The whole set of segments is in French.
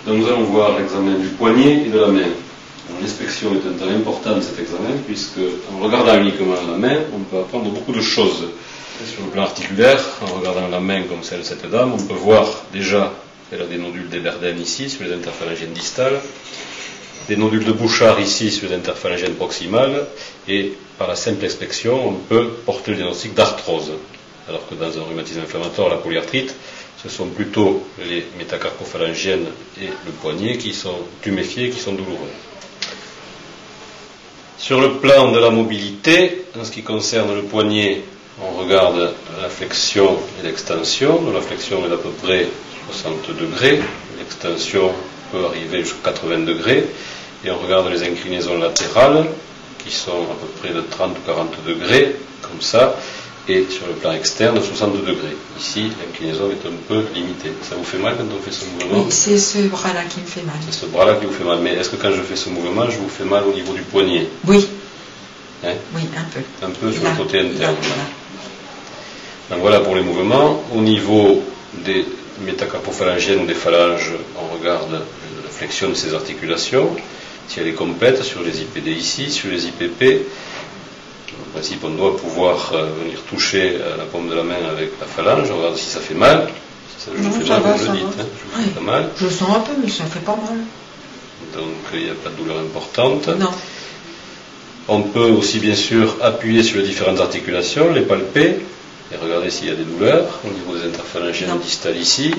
Donc nous allons voir l'examen du poignet et de la main. L'inspection est un temps important de cet examen, puisque en regardant uniquement la main, on peut apprendre beaucoup de choses. Sur le plan articulaire, en regardant la main comme celle de cette dame, on peut voir déjà qu'elle a des nodules d'Eberden ici, sur les interphalangiennes distales, des nodules de Bouchard ici, sur les interphalangiennes proximales, et par la simple inspection, on peut porter le diagnostic d'arthrose. Alors que dans un rhumatisme inflammatoire, la polyarthrite, ce sont plutôt les métacarpophalangiennes et le poignet qui sont tuméfiés, qui sont douloureux. Sur le plan de la mobilité, en ce qui concerne le poignet, on regarde la flexion et l'extension. La flexion est d'à peu près 60 degrés, l'extension peut arriver jusqu'à 80 degrés, et on regarde les inclinaisons latérales, qui sont à peu près de 30 ou 40 degrés, comme ça, et sur le plan externe, 60 degrés. Ici, l'inclinaison est un peu limitée. Ça vous fait mal quand on fait ce mouvement? Oui, c'est ce bras-là qui me fait mal. C'est ce bras-là qui vous fait mal. Mais est-ce que quand je fais ce mouvement, je vous fais mal au niveau du poignet? Oui. Hein? Oui, un peu. Un peu sur le côté interne. Voilà. Donc voilà pour les mouvements. Au niveau des métacarpophalangiennes ou des phalanges, on regarde la flexion de ces articulations. Si elle est complète, sur les IPD ici, sur les IPP, en principe, on doit pouvoir venir toucher la paume de la main avec la phalange. On regarde si ça fait mal. Si ça vous fait mal, vous le dites. Hein. Je vous fais pas mal. Je sens un peu, mais ça ne fait pas mal. Donc, il n'y a pas de douleur importante. Non. On peut aussi, bien sûr, appuyer sur les différentes articulations, les palper, et regarder s'il y a des douleurs au niveau des interphalangiennes distales ici,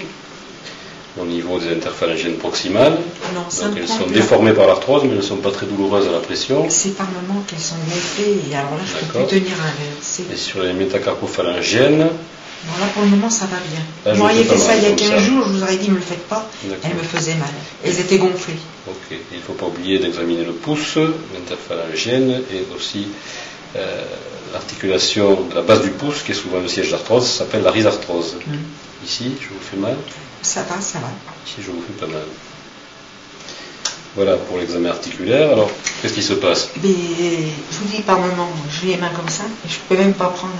au niveau des interphalangiennes proximales. Non, donc elles sont déformées par l'arthrose, mais elles ne sont pas très douloureuses à la pression. C'est par moments qu'elles sont gonflées, et alors là je ne peux plus tenir un. Et sur les métacarpophalangiennes, bon, là pour le moment ça va bien. Là, vous m'auriez fait ça il y a 15 jours, je vous aurais dit ne le faites pas, elles me faisaient mal. Elles étaient gonflées. Ok, il ne faut pas oublier d'examiner le pouce, l'interphalangienne, et aussi l'articulation de la base du pouce, qui est souvent le siège d'arthrose, ça s'appelle la rhizarthrose. Ici, je vous fais mal? Ça va, ça va. Ici, je vous fais pas mal. Voilà pour l'examen articulaire. Alors, qu'est-ce qui se passe? Mais, je vous dis par moment, j'ai les mains comme ça, et je ne peux même pas prendre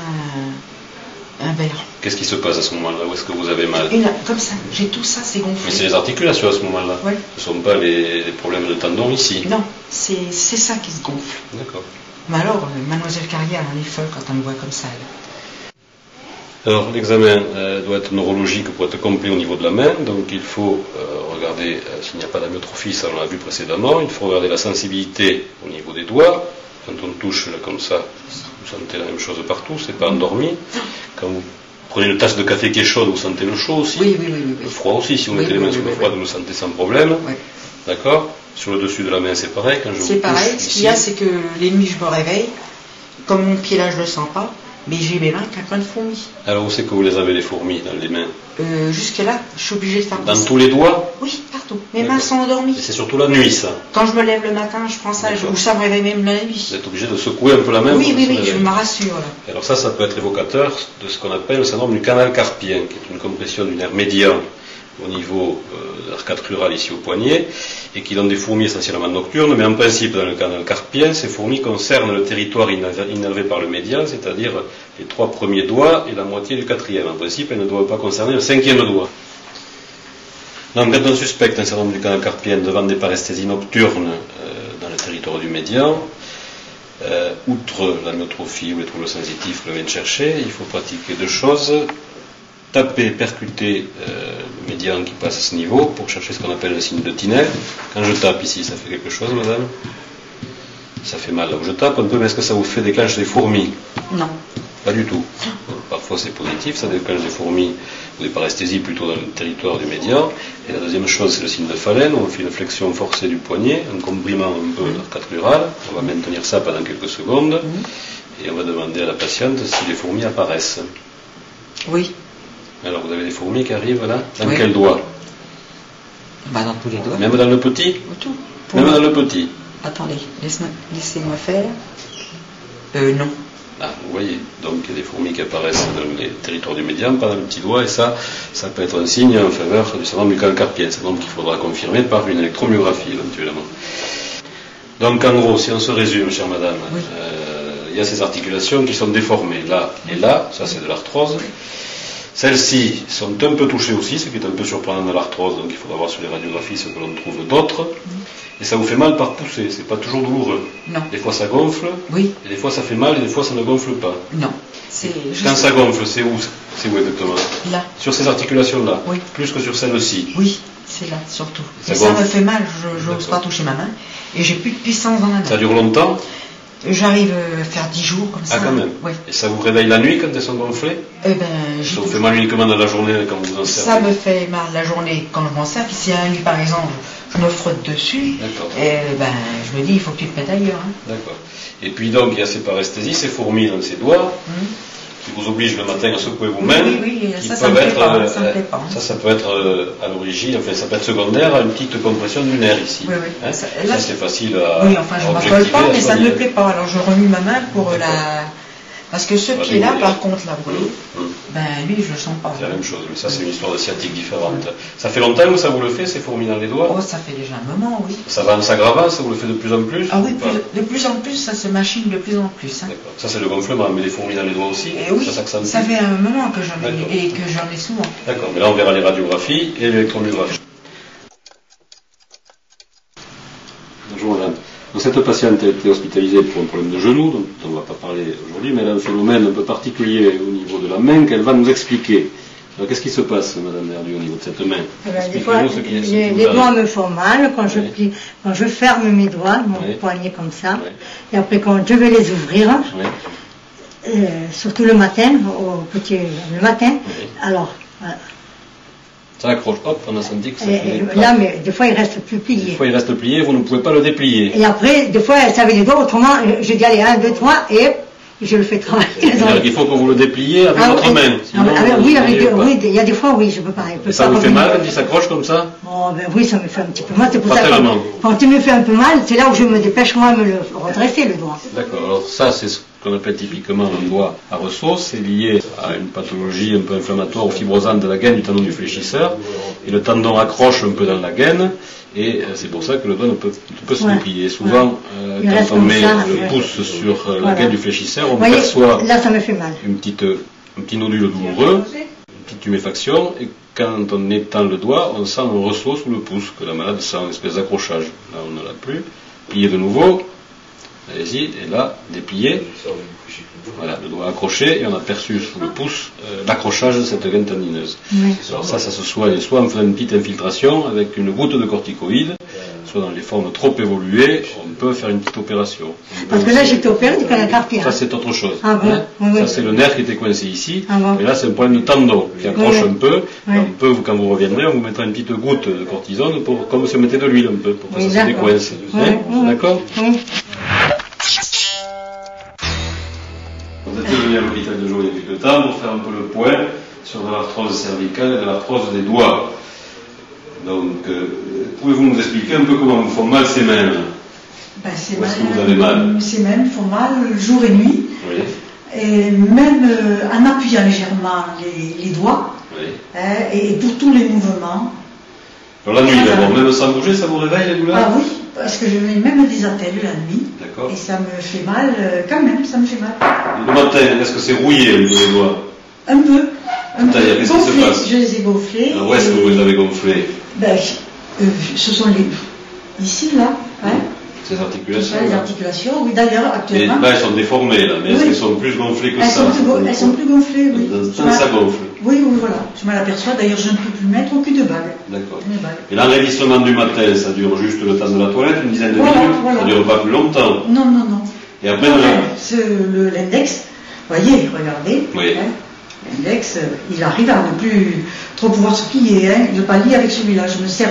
un verre. Qu'est-ce qui se passe à ce moment-là? Où est-ce que vous avez mal? Comme ça, j'ai tout ça, c'est gonflé. Mais c'est les articulations à ce moment-là? Oui. Ce ne sont pas les problèmes de tendons ici? Non, c'est ça qui se gonfle. D'accord. Mais alors, Mademoiselle Carrière, elle est folle quand on me voit comme ça. Alors, l'examen doit être neurologique pour être complet au niveau de la main, donc il faut regarder s'il n'y a pas d'amyotrophie, ça on l'a vu précédemment. Il faut regarder la sensibilité au niveau des doigts. Quand on touche là comme ça, vous sentez la même chose partout, c'est pas endormi. Quand vous prenez une tasse de café qui est chaude, vous sentez le chaud aussi? Oui. Le froid aussi, si vous mettez les mains sur le froid, vous le sentez sans problème. Oui. D'accord? Sur le dessus de la main, c'est pareil. C'est pareil. Ce qu'il y a, c'est que les nuits, je me réveille. Comme mon pied là, je le sens pas. Mais j'ai mes mains qui ont plein de fourmis. Alors où c'est que vous les avez les fourmis dans les mains? Jusque là, je suis obligée de faire dans tous les doigts? Oui, partout. Mes mains sont endormies. Et c'est surtout la nuit, ça? Quand je me lève le matin, je prends ça, ou ça me réveille même la nuit. Vous êtes obligé de secouer un peu la main? Oui, je me rassure là. Alors ça peut être évocateur de ce qu'on appelle le syndrome du canal carpien, qui est une compression du nerf médian au niveau de l'arcade rurale ici au poignet, et qui donne des fourmis essentiellement nocturnes, mais en principe dans le canal carpien, ces fourmis concernent le territoire innervé par le médian, c'est-à-dire les 3 premiers doigts et la moitié du 4e. En principe, elles ne doivent pas concerner le 5e doigt. Donc quand on suspecte un syndrome du canal carpien devant des paresthésies nocturnes dans le territoire du médian, outre l'amyotrophie ou les troubles sensitifs que l'on vient de chercher, il faut pratiquer 2 choses. Taper, percuter le médian qui passe à ce niveau pour chercher ce qu'on appelle le signe de Tinel. Quand je tape ici, ça fait quelque chose, madame? Ça fait mal là où je tape un peu, mais est-ce que ça vous fait déclencher des fourmis? Non. Pas du tout. Donc, parfois c'est positif, ça déclenche des fourmis ou des paresthésies plutôt dans le territoire du médian. Et la deuxième chose, c'est le signe de Phalen, où on fait une flexion forcée du poignet, un comprimant un peu de l'arcade rurale. On va maintenir ça pendant quelques secondes et on va demander à la patiente si les fourmis apparaissent. Oui. Alors, vous avez des fourmis qui arrivent là? Dans quel doigt? Bah, dans tous les doigts. Même dans le petit? Tout. Même dans le petit? Attendez, laissez-moi faire. Non. Ah, vous voyez. Donc, il y a des fourmis qui apparaissent dans les territoires du médian, pas dans le petit doigt, et ça peut être un signe en faveur du syndrome du canal carpien. C'est donc qu'il faudra confirmer par une électromyographie, éventuellement. Donc, en gros, si on se résume, chère madame, il y a ces articulations qui sont déformées, là et là, ça c'est de l'arthrose. Celles-ci sont un peu touchées aussi, ce qui est un peu surprenant dans l'arthrose, donc il faudra voir sur les radiographies ce que l'on trouve d'autre. Et ça vous fait mal par poussée, c'est pas toujours douloureux. Non. Des fois ça gonfle, Oui. et des fois ça fait mal, et des fois ça ne gonfle pas. Non. C'est Quand ça gonfle, c'est où exactement? là. Sur ces articulations-là? Oui. Plus que sur celles-ci? Oui, c'est là surtout. Ça Et ça gonfle. me fait mal, je n'ose pas toucher ma main. Et j'ai plus de puissance dans la main. Ça dure longtemps? J'arrive à faire 10 jours comme ça. Ah, quand même. Oui. Et ça vous réveille la nuit quand elles sont gonflées? Eh ben, Ça vous fait mal uniquement dans la journée quand vous en servez? ça me fait mal la journée quand je m'en sers. Puis si un lit par exemple, je me frotte dessus. D'accord. Et ben, je me dis, il faut que tu te mettes ailleurs. Hein. D'accord. Et puis donc, il y a ces paresthésies, ces fourmis dans ces doigts, qui vous obligent le matin à secouer vous-même. Oui, qui ça peuvent me plaît être, pas. Ça me plaît pas. ça peut être à l'origine, enfin ça peut être secondaire à une petite compression du nerf ici. Oui, oui. Hein, Ça, ça c'est facile à. Oui, enfin, je à ne m'accole objectiver, pas, mais à ça ne soigner. me plaît pas. Alors, je remue ma main pour la. Parce que ce Ah, pied-là, oui. par contre, là, vous voyez, Hum. ben lui, je le sens pas. C'est la même chose, mais ça c'est une histoire de sciatique différente. Ça fait longtemps que ça vous le fait, ces fourmis dans les doigts? Oh, ça fait déjà un moment, oui. Ça va en s'aggravant, ça vous le fait de plus en plus? Ah oui, ou pas? de plus en plus, ça se machine de plus en plus. Hein. D'accord. Ça c'est le gonflement, mais les fourmis dans les doigts aussi, Et oui, ça s'accentue. ça fait un moment que j'en D'accord. ai, et que j'en ai souvent. D'accord, mais là on verra les radiographies et l'électromyographie. Bonjour madame. Donc, cette patiente a été hospitalisée pour un problème de genou, dont on ne va pas parler aujourd'hui, mais elle a un phénomène un peu particulier au niveau de la main qu'elle va nous expliquer. Alors qu'est-ce qui se passe, madame Nerdu, au niveau de cette main? Des fois, Expliquez-nous ce qui les vous arrive. doigts me font mal quand je Oui. plie, quand je ferme mes doigts, mon Oui. poignet comme ça, Oui. et après quand je vais les ouvrir, Oui. surtout le matin, le matin, Oui. alors, voilà. Ça accroche, hop, on a senti que ça faisait Et clac. là, mais des fois il reste plus Des plié. fois il reste plié, vous ne pouvez pas le déplier. Et après, des fois, elle savait les doigts, autrement, je dis allez, 1, 2, 3, et je le fais travailler. C'est-à-dire qu'il faut que vous le dépliez avec votre oui. main. Sinon, Oui, vous n'arrivez pas. oui, il y a des fois, oui, je peux pas. Et ça vous fait mal quand il s'accroche comme ça? Oh, ben oui, ça me fait un petit peu mal. C'est pour Pas ça que tellement. quand il me fait un peu mal, c'est là où je me dépêche moi de me le redresser le doigt. D'accord, alors ça c'est ce qu'on appelle typiquement un doigt à ressaut, c'est lié à une pathologie un peu inflammatoire ou fibrosante de la gaine du tendon du fléchisseur, et le tendon accroche un peu dans la gaine, et c'est pour ça que le doigt ne peut se Ouais. déplier. Souvent, Il reste quand on comme met ça, le ouais. pouce sur la Voilà. gaine du fléchisseur, on Vous voyez, perçoit là ça me fait mal. un petit nodule douloureux, une petite tuméfaction, et quand on étend le doigt, on sent un ressaut sous le pouce, que la malade sent une espèce d'accrochage. Là, on ne l'a plus. Pliez de nouveau. Allez-y, et là, dépliez. Voilà, le doigt accroché, et on a perçu sous le pouce l'accrochage de cette gaine tendineuse. Oui. Alors ça se soigne soit en faisant une petite infiltration avec une goutte de corticoïde, soit dans les formes trop évoluées, on peut faire une petite opération. Parce que là j'étais opéré du canal carpien. Ça c'est autre chose. Ah bon? Oui, oui. Ça c'est le nerf qui était coincé ici. Ah bon? Et là c'est un problème de tendon qui accroche Oui, oui. un peu. Oui. Et on peut, quand vous reviendrez, on vous mettra une petite goutte de cortisone comme si on mettait de l'huile un peu pour que Oui, ça se d'accord. décoince. Oui, Hein? oui. D'accord? Oui. Vous êtes venu à l'hôpital de Joux il y a quelques temps pour faire un peu le point sur de l'arthrose cervicale et de l'arthrose des doigts. Donc, pouvez-vous nous expliquer un peu comment vous font mal ces mains? Ben, ces Où est-ce que vous avez mal? Ces mains font mal jour et nuit. Oui, Et même en appuyant légèrement les doigts, oui. et pour tous les mouvements. Alors la nuit d'abord, même sans bouger, ça vous réveille les douleurs? Ah oui, parce que je mets même des attelles la nuit. D'accord. Et ça me fait mal, quand même, ça me fait mal. Le matin, est-ce que c'est rouillé un peu les doigts? Un peu. Un peu. C'est-à-dire, qu'est-ce qui se Gonflé, passe? je les ai gonflés. Alors où est-ce que vous les avez gonflés? Ben, ce sont les. Ici, là. Hein, Ces tout articulations ça, les là. articulations. Oui, d'ailleurs, Et actuellement. là, elles sont déformées, là, mais est-ce Oui. qu'elles sont plus gonflées que Elles ça? sont plus gonflées, oui. Dans ça gonfle. Oui, oui, voilà. Je m'en aperçois. D'ailleurs, je ne peux plus mettre aucune bague. D'accord. Une bague. Et l'enraidissement du matin, ça dure juste le temps de la toilette, une dizaine de Voilà, minutes? voilà. Ça dure pas plus longtemps? Non, non, non. Et après, dans la- L'index, voyez, regardez. Oui. Hein, l'index, il arrive à ne plus trop pouvoir se plier. Hein, je pallie avec celui-là. Je me sers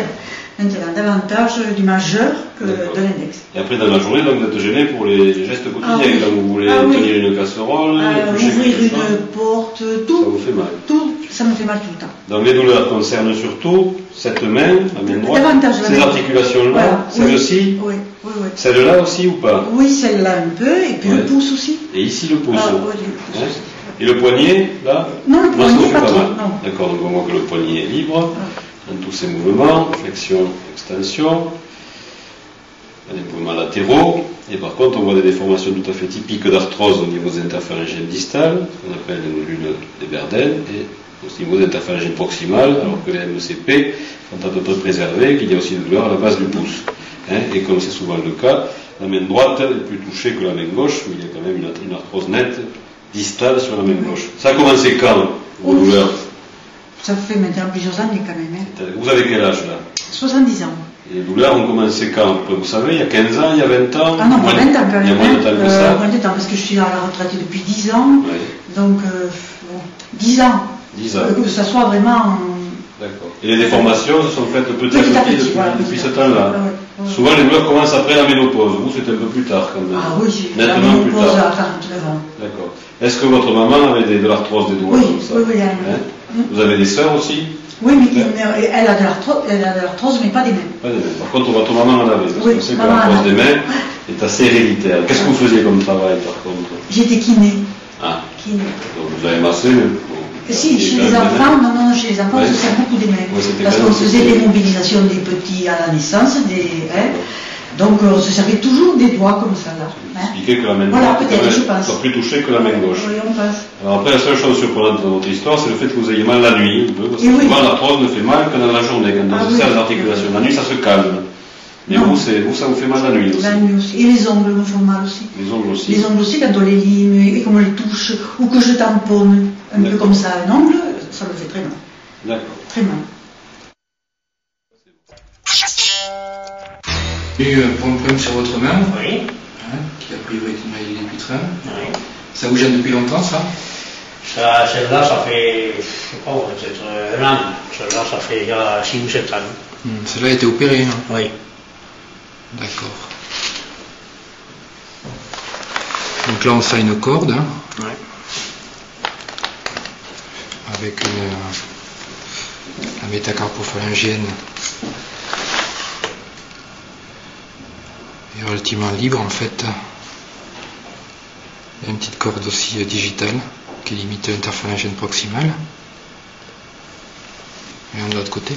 maintenant davantage du majeur que D'accord. de l'index. Et après, dans la journée, donc, vous êtes gêné pour les gestes quotidiens. Ah oui. Quand vous voulez Ah oui. tenir une casserole, éplucher Ouvrir quelque chose, une porte, ça tout, vous fait mal. tout, ça me fait mal tout le temps. Donc les douleurs concernent surtout cette main, la main droite, Davantage la ces main. articulations-là, Voilà. celle-ci, Oui, oui, oui. celle-là aussi ou pas? Oui, celle-là un peu, et puis Ouais. le pouce aussi. Et ici le pouce. Ah, oui, le pouce. Hein? Et le poignet, là? Non, le ça poignet, vous fait pas trop, mal. non. D'accord, donc on voit que le poignet est libre dans tous ses mouvements, flexion, extension. des mouvements latéraux, et par contre on voit des déformations tout à fait typiques d'arthrose au niveau des interphalangiennes distales, qu'on appelle les nodules d'Eberden, et au niveau des interphalangiennes proximales, alors que les MCP sont à peu près préservés, qu'il y a aussi des douleurs à la base du pouce. Et comme c'est souvent le cas, la main droite est plus touchée que la main gauche, mais il y a quand même une arthrose nette distale sur la main gauche. Ça a commencé quand, vos douleurs? Ça fait maintenant plusieurs années quand même. Hein. Vous avez quel âge là? 70 ans. Et les douleurs ont commencé quand? Vous savez, il y a 15 ans, il y a 20 ans? Ah non, pas 20 ans quand même. Il y a moins de temps que ça? Moins de temps, parce que je suis à la retraite depuis 10 ans. Oui. Donc, 10 ans. 10 ans. Que ça soit vraiment... D'accord. Et les déformations se sont faites petit à petit depuis ce temps-là. Ouais. Souvent, les douleurs commencent après la ménopause. Vous, c'était un peu plus tard quand même. Ah oui, j'ai la nettement plus ménopause tard. à 49 ans. D'accord. Est-ce que votre maman avait de l'arthrose des doigts Oui, comme ça? oui, Vous avez des sœurs aussi? Oui, mais elle a de l'arthrose, mais pas des mains. Pas des mains. Par contre, votre maman en avait, parce Oui, qu'on sait que maman l'arthrose en a. des mains est assez héréditaire. Qu'est-ce que vous faisiez comme travail, par contre? J'étais kiné. Ah, Kiné. donc vous avez massé Si, chez les enfants, non, chez les enfants, on se sert beaucoup des mains. Ouais, parce qu'on faisait des mobilisations des petits à la naissance, donc on se servait toujours des doigts comme ça, là. Expliquer que la main voilà, droite peut-être, je pense. soit plus touchée que la main gauche. Oui, on passe. Alors après, la seule chose surprenante dans votre histoire, c'est le fait que vous ayez mal la nuit, un peu, parce que Et oui. souvent l'arthrose ne fait mal que dans la journée, quand on se serre les articulations. La nuit, ça se calme. Mais vous, ça vous fait mal la nuit aussi. La nuit aussi. Et les ongles me font mal aussi. Les ongles aussi. Les ongles aussi, quand on les lime, et qu'on les touche, ou que je tamponne, un peu comme ça, un ongle, ça me fait très mal. D'accord. Très mal. Il y a eu un problème sur votre main, Oui. qui a priori est maillé des putrins. Oui. Ça vous gêne depuis longtemps, ça? Celle-là, ça fait, je sais pas, peut-être un an. Celle-là, ça fait il y a 6 ou 7 ans. Celle-là a été opérée, hein? Oui. D'accord. Donc là, on sent une corde, hein, Oui. avec la métacarpophalangienne est relativement libre, en fait. Il y a une petite corde aussi digitale qui limite l'interphalangienne proximale. Et de l'autre côté.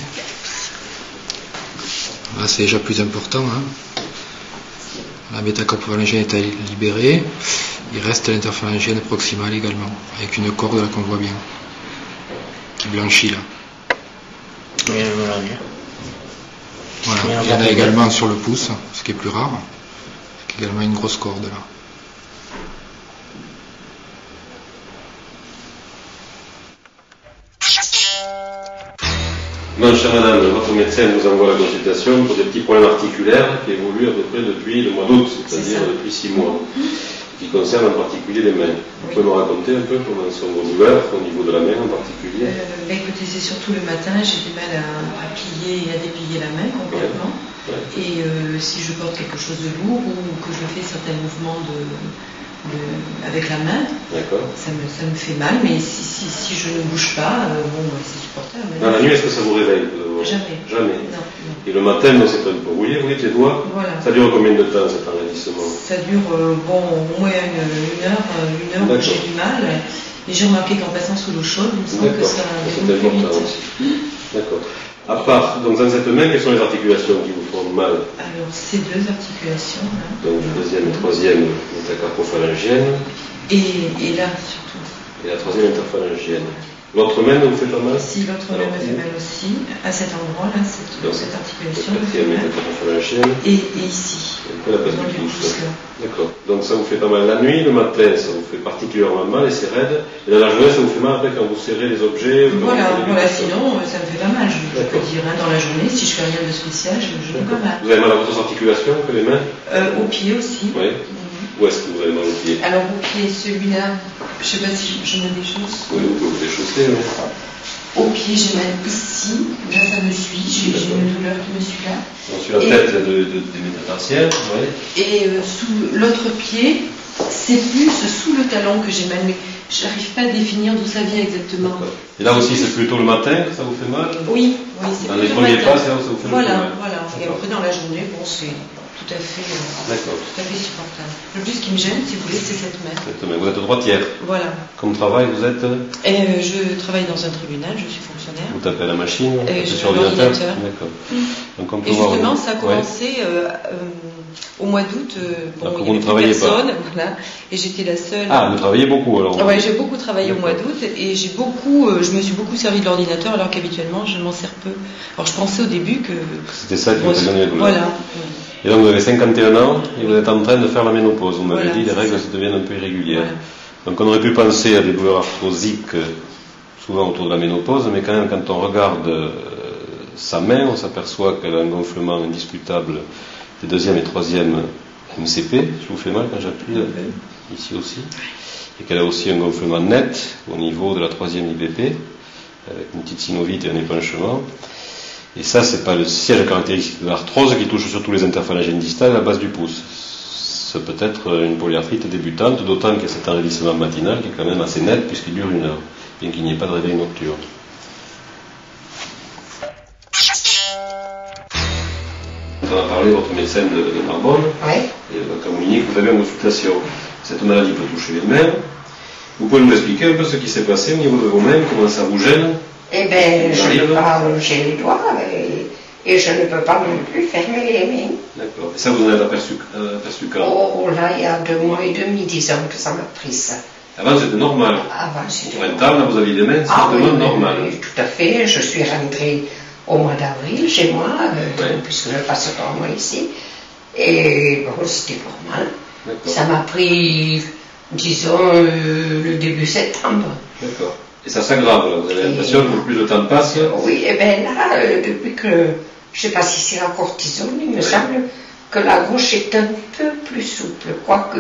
Là, c'est déjà plus important, hein. La métacarpophalangienne est libérée. Il reste l'interphalangienne proximale également, avec une corde là qu'on voit bien, qui blanchit là. Oui, Voilà. Il y en a également sur le pouce, ce qui est plus rare, avec également une grosse corde là. Non, chère madame, votre médecin nous envoie la consultation pour des petits problèmes articulaires qui évoluent à peu près depuis le mois d'août, c'est-à-dire depuis 6 mois, qui concernent en particulier les mains. Vous pouvez me raconter un peu comment sont vos douleurs au niveau de la main en particulier? Écoutez, c'est surtout le matin, j'ai du mal à plier et à déplier la main complètement. Ouais. Et si je porte quelque chose de lourd ou que je fais certains mouvements avec la main, ça me fait mal, mais si je ne bouge pas, c'est supportable. Dans la nuit, est-ce que ça vous réveille? Jamais. Jamais. Non. Et le matin, non, c'est un peu. Vous voyez les doigts? Voilà. Ça dure combien de temps cet enraidissement? Ça dure au moins une heure où j'ai du mal. Et j'ai remarqué qu'en passant sous l'eau chaude, il me semble que ça c'est évolue plus important vite. aussi. D'accord. À part, donc dans cette main, quelles sont les articulations qui vous font mal? Alors, ces deux articulations là. Donc deuxième et troisième métacarpophalangienne. Et là surtout. Et la troisième interphalangienne. L'autre main ne vous fait pas mal? Si, l'autre main me fait mal aussi, à cet endroit-là, cette articulation me fait quatrième mal. métacarpophalangienne. Et ici, Un peu la base dans du le pouce. pouce là. D'accord. Donc ça vous fait pas mal la nuit, le matin ça vous fait particulièrement mal et c'est raide. Et dans la journée ça vous fait mal après quand vous serrez les objets. Voilà, sinon ça me fait pas mal. Je peux dire, dans la journée, si je fais rien de spécial, je n'ai pas mal. Vous avez mal à votre articulation que les mains? Au pied aussi. Oui. Où est-ce que vous avez mal au pied? Alors au pied, celui-là, je sais pas si je me déchausse. Oui, vous pouvez vous déchausser, oui. Au pied, j'ai mal ici, là ça me suit, j'ai une douleur qui me suit là. Donc sur la tête des métatarsiennes, oui. Et sous l'autre pied, c'est plus sous le talon que j'ai mal, mais je n'arrive pas à définir d'où ça vient exactement. Et là aussi c'est plutôt le matin que ça vous fait mal? Oui, c'est dans les plutôt premiers matin. pas, c'est là où ça vous fait le plus mal. Voilà. Et après dans la journée, bon, c'est tout à fait supportable. Le plus qui me gêne, si vous voulez, c'est cette main. Vous êtes droitière. Voilà. Comme travail, vous êtes je travaille dans un tribunal, je suis fonctionnaire. Vous tapez à la machine, sur l'ordinateur. D'accord. Donc on peut et justement, ça a commencé au mois d'août. Bon, il n'y avait plus personne, voilà, et j'étais la seule. Ah, vous travaillez beaucoup alors? Oui, j'ai beaucoup travaillé au mois d'août et je me suis beaucoup servi de l'ordinateur alors qu'habituellement je m'en sers peu. Alors je pensais au début que c'était ça qui vous occasionnait les douleurs. Voilà. Et donc vous avez 51 ans et vous êtes en train de faire la ménopause. Vous m'avez dit les règles se deviennent un peu irrégulières. Voilà. Donc on aurait pu penser à des douleurs arthrosiques souvent autour de la ménopause, mais quand même quand on regarde sa main, on s'aperçoit qu'elle a un gonflement indiscutable des deuxième et troisième MCP, je vous fais mal quand j'appuie ici aussi, et qu'elle a aussi un gonflement net au niveau de la troisième IBP, avec une petite synovite et un épanchement. Et ça, c'est pas le siège caractéristique de l'arthrose qui touche surtout les interphalangiennes distales à la base du pouce. C'est peut-être une polyarthrite débutante, d'autant qu'il y a cet enraidissement matinal qui est quand même assez net puisqu'il dure 1 heure, bien qu'il n'y ait pas de réveil nocturne. On a parlé de votre médecin de Narbonne, et il va communiquer que vous avez en consultation. Cette maladie peut toucher les mains. Vous pouvez nous expliquer un peu ce qui s'est passé au niveau de vos mains, comment ça vous gêne? Eh bien, je ne peux pas allonger les doigts et je ne peux pas non plus fermer les mains. D'accord. Et ça, vous en êtes aperçu quand? Oh, là, il y a 2 mois et demi, disons que ça m'a pris ça. Avant, c'était normal. Avant, c'était normal. Pour un temps, là, vous aviez des mains certainement normales. Oui, tout à fait. Je suis rentrée au mois d'avril chez moi, puisque je passe par moi ici. Et bon, c'était normal. Ça m'a pris, disons, le début septembre. D'accord. Et ça s'aggrave, là. Vous avez l'impression que plus le temps passe? Oui, et bien là, depuis que, je ne sais pas si c'est la cortisone, il me semble que la gauche est un peu plus souple, quoique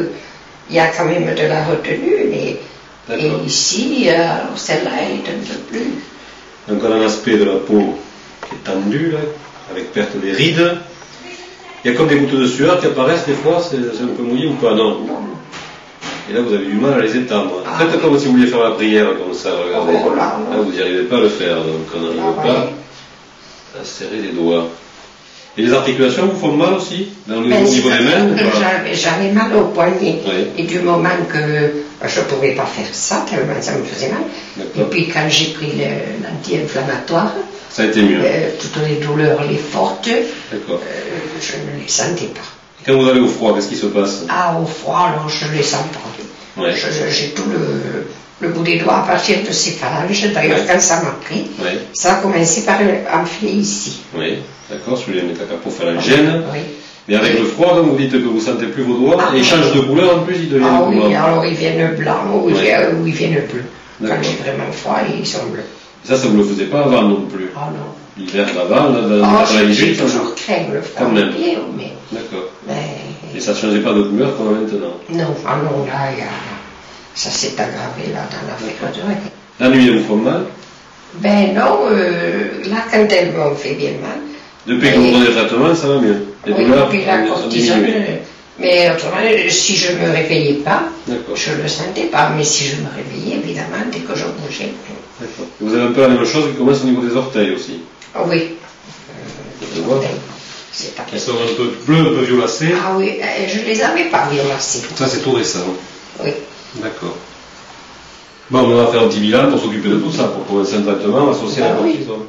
il y a quand même de la retenue, mais et ici, alors celle-là, elle est un peu plus. Donc on a un aspect de la peau qui est tendu, là, avec perte des rides. Il y a comme des gouttes de sueur qui apparaissent des fois, c'est un peu mouillé ou pas? Non. Et là, vous avez du mal à les étendre. Faites comme si vous vouliez faire la prière, comme ça, regardez. Là, vous n'y arrivez pas à le faire, donc on n'arrive pas à serrer les doigts. Et les articulations vous font mal aussi, dans le niveau des mains? J'avais mal au poignet. Et du moment que je ne pouvais pas faire ça, tellement ça me faisait mal. Et puis quand j'ai pris l'anti-inflammatoire, ça a été mieux. Toutes les douleurs, les fortes, je ne les sentais pas. Quand vous allez au froid, qu'est-ce qui se passe? Ah, au froid, alors je ne les sens pas. J'ai tout le bout des doigts à partir de ces phalanges. D'ailleurs, quand ça m'a pris, ça a commencé par enfiler ici. Oui, d'accord, sur les métacarpophalangiennes. Mais avec le froid, donc, vous dites que vous ne sentez plus vos doigts, et ils changent de couleur en plus, ils deviennent blancs. Ah oui, alors ils viennent blancs ou ils viennent bleus. Quand j'ai vraiment froid, ils sont bleus. Ça ne vous le faisait pas avant non plus? Ah non. L'hiver d'avant, dans j'ai toujours craint le froid. Mais... D'accord. Et ça ne changeait pas de couleur comme maintenant? Non, ah non, là, ça s'est aggravé là, dans l'affaire. La nuit, elles vous font mal? Ben non, là, quand elles m'ont fait bien mal. Depuis que vous prenez le traitement, ça va mieux? Depuis la cortisone. Mais autrement, si je ne me réveillais pas, je ne le sentais pas. Mais si je me réveillais, évidemment, dès que je bougeais. D'accord. Vous avez un peu la même chose qui commence au niveau des orteils aussi? Oui. Elles sont un peu bleues, un peu violacées. Ah oui, je ne les avais pas violacées. Ça, c'est tout récent. Oui. D'accord. Bon, on va faire 10 000 ans pour s'occuper de tout ça, pour commencer un traitement associé à la cortisone.